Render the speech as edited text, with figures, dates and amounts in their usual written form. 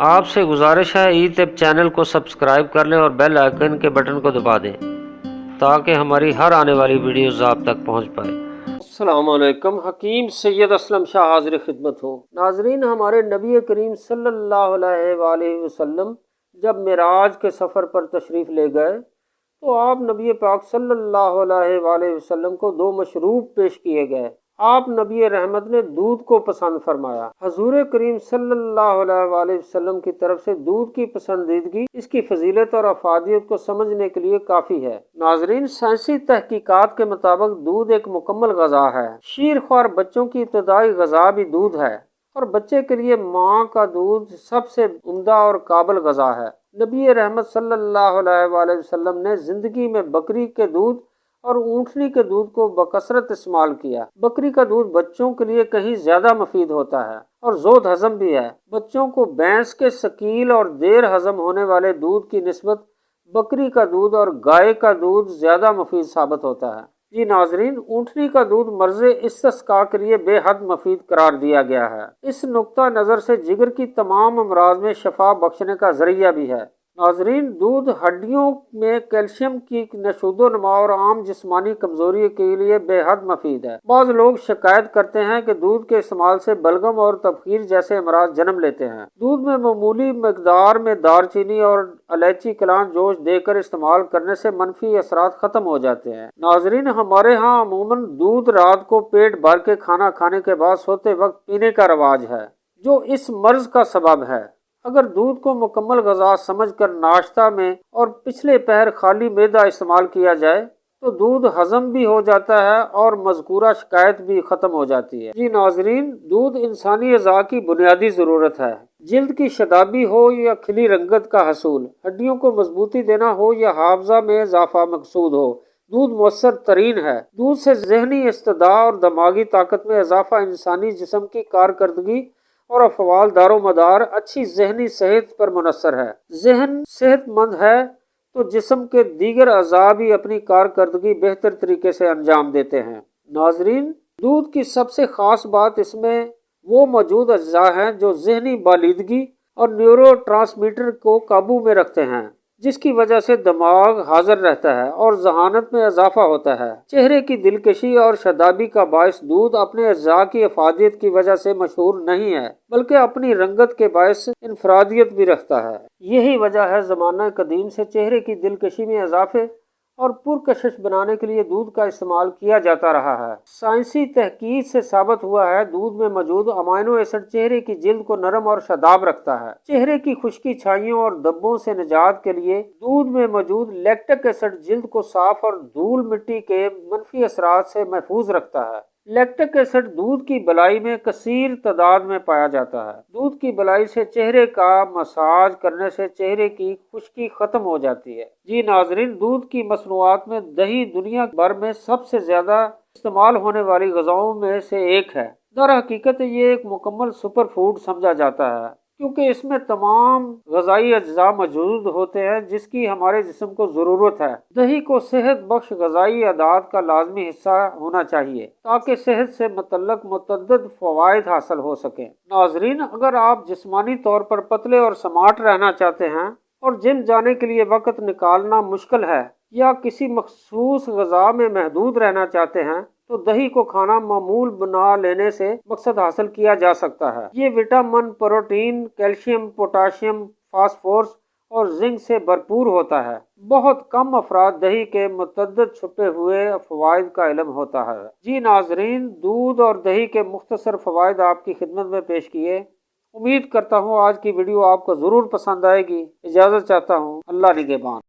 آپ سے گزارش ہے ای طب چینل کو سبسکرائب کر لیں اور بیل آئیکن کے بٹن کو دبا دیں تاکہ ہماری ہر آنے والی ویڈیوز آپ تک پہنچ پائے۔ السلام علیکم، حکیم سید اسلم شاہ حاضر خدمت ہوں۔ ناظرین، ہمارے نبی کریم صلی اللہ علیہ وآلہ وسلم جب معراج کے سفر پر تشریف لے گئے تو آپ نبی پاک صلی اللہ علیہ وآلہ وسلم کو دو مشروب پیش کیے گئے۔ آپ نبی رحمت نے دودھ کو پسند فرمایا۔ حضور کریم صلی اللہ علیہ وآلہ وسلم کی طرف سے دودھ کی پسندیدگی اس کی فضیلت اور افادیت کو سمجھنے کے لیے کافی ہے۔ ناظرین، سائنسی تحقیقات کے مطابق دودھ ایک مکمل غذا ہے۔ شیر خوار بچوں کی ابتدائی غذا بھی دودھ ہے اور بچے کے لیے ماں کا دودھ سب سے عمدہ اور قابل غذا ہے۔ نبی رحمت صلی اللہ علیہ وآلہ وسلم نے زندگی میں بکری کے دودھ اور اونٹنی کے دودھ کو بکثرت استعمال کیا۔ بکری کا دودھ بچوں کے لیے کہیں زیادہ مفید ہوتا ہے اور زود ہضم بھی ہے۔ بچوں کو بھینس کے ثقیل اور دیر ہضم ہونے والے دودھ کی نسبت بکری کا دودھ اور گائے کا دودھ زیادہ مفید ثابت ہوتا ہے۔ جی ناظرین، اونٹنی کا دودھ مرض استسقاء کے لیے بے حد مفید قرار دیا گیا ہے۔ اس نقطہ نظر سے جگر کی تمام امراض میں شفا بخشنے کا ذریعہ بھی ہے۔ ناظرین، دودھ ہڈیوں میں کیلشیم کی نشو و نما اور عام جسمانی کمزوری کے لیے بے حد مفید ہے۔ بعض لوگ شکایت کرتے ہیں کہ دودھ کے استعمال سے بلغم اور تبخیر جیسے امراض جنم لیتے ہیں۔ دودھ میں معمولی مقدار میں دار چینی اور الائچی کلان جوش دے کر استعمال کرنے سے منفی اثرات ختم ہو جاتے ہیں۔ ناظرین، ہمارے ہاں عموماً دودھ رات کو پیٹ بھر کے کھانا کھانے کے بعد سوتے وقت پینے کا رواج ہے، جو اس مرض کا سبب ہے۔ اگر دودھ کو مکمل غذا سمجھ کر ناشتہ میں اور پچھلے پہر خالی معدہ استعمال کیا جائے تو دودھ ہضم بھی ہو جاتا ہے اور مذکورہ شکایت بھی ختم ہو جاتی ہے۔ جی ناظرین، دودھ انسانی اعضاء کی بنیادی ضرورت ہے۔ جلد کی شادابی ہو یا کھلی رنگت کا حصول، ہڈیوں کو مضبوطی دینا ہو یا حافظہ میں اضافہ مقصود ہو، دودھ مؤثر ترین ہے۔ دودھ سے ذہنی استدعا اور دماغی طاقت میں اضافہ انسانی جسم کی کارکردگی اور افعال دار و مدار اچھی ذہنی صحت پر منحصر ہے۔ ذہن صحت مند ہے تو جسم کے دیگر اعضاء بھی اپنی کارکردگی بہتر طریقے سے انجام دیتے ہیں۔ ناظرین، دودھ کی سب سے خاص بات اس میں وہ موجود اجزاء ہیں جو ذہنی بالیدگی اور نیورو ٹرانسمیٹر کو قابو میں رکھتے ہیں، جس کی وجہ سے دماغ حاضر رہتا ہے اور ذہانت میں اضافہ ہوتا ہے۔ چہرے کی دلکشی اور شادابی کا باعث دودھ اپنے اجزاء کی افادیت کی وجہ سے مشہور نہیں ہے، بلکہ اپنی رنگت کے باعث انفرادیت بھی رکھتا ہے۔ یہی وجہ ہے زمانہ قدیم سے چہرے کی دلکشی میں اضافے اور پرکشش بنانے کے لیے دودھ کا استعمال کیا جاتا رہا ہے۔ سائنسی تحقیق سے ثابت ہوا ہے دودھ میں موجود امائنو ایسڈ چہرے کی جلد کو نرم اور شاداب رکھتا ہے۔ چہرے کی خشکی، چھائیوں اور دبوں سے نجات کے لیے دودھ میں موجود لیکٹک ایسڈ جلد کو صاف اور دھول مٹی کے منفی اثرات سے محفوظ رکھتا ہے۔ لیکٹک ایسڈ دودھ کی بلائی میں کثیر تعداد میں پایا جاتا ہے۔ دودھ کی بلائی سے چہرے کا مساج کرنے سے چہرے کی خشکی ختم ہو جاتی ہے۔ جی ناظرین، دودھ کی مصنوعات میں دہی دنیا بھر میں سب سے زیادہ استعمال ہونے والی غذاؤں میں سے ایک ہے۔ در حقیقت یہ ایک مکمل سپر فوڈ سمجھا جاتا ہے کیونکہ اس میں تمام غذائی اجزاء موجود ہوتے ہیں جس کی ہمارے جسم کو ضرورت ہے۔ دہی کو صحت بخش غذائی اعداد کا لازمی حصہ ہونا چاہیے تاکہ صحت سے متعلق متعدد فوائد حاصل ہو سکیں۔ ناظرین، اگر آپ جسمانی طور پر پتلے اور سمارٹ رہنا چاہتے ہیں اور جم جانے کے لیے وقت نکالنا مشکل ہے یا کسی مخصوص غذا میں محدود رہنا چاہتے ہیں تو دہی کو کھانا معمول بنا لینے سے مقصد حاصل کیا جا سکتا ہے۔ یہ vitamin, protein, calcium, potassium, phosphorus اور زنک سے بھرپور ہوتا ہے۔ بہت کم افراد دہی کے متعدد چھپے ہوئے فوائد کا علم ہوتا ہے۔ جی ناظرین، دودھ اور دہی کے مختصر فوائد آپ کی خدمت میں پیش کیے۔ امید کرتا ہوں آج کی ویڈیو آپ کو ضرور پسند آئے گی۔ اجازت چاہتا ہوں، اللہ نگہبان۔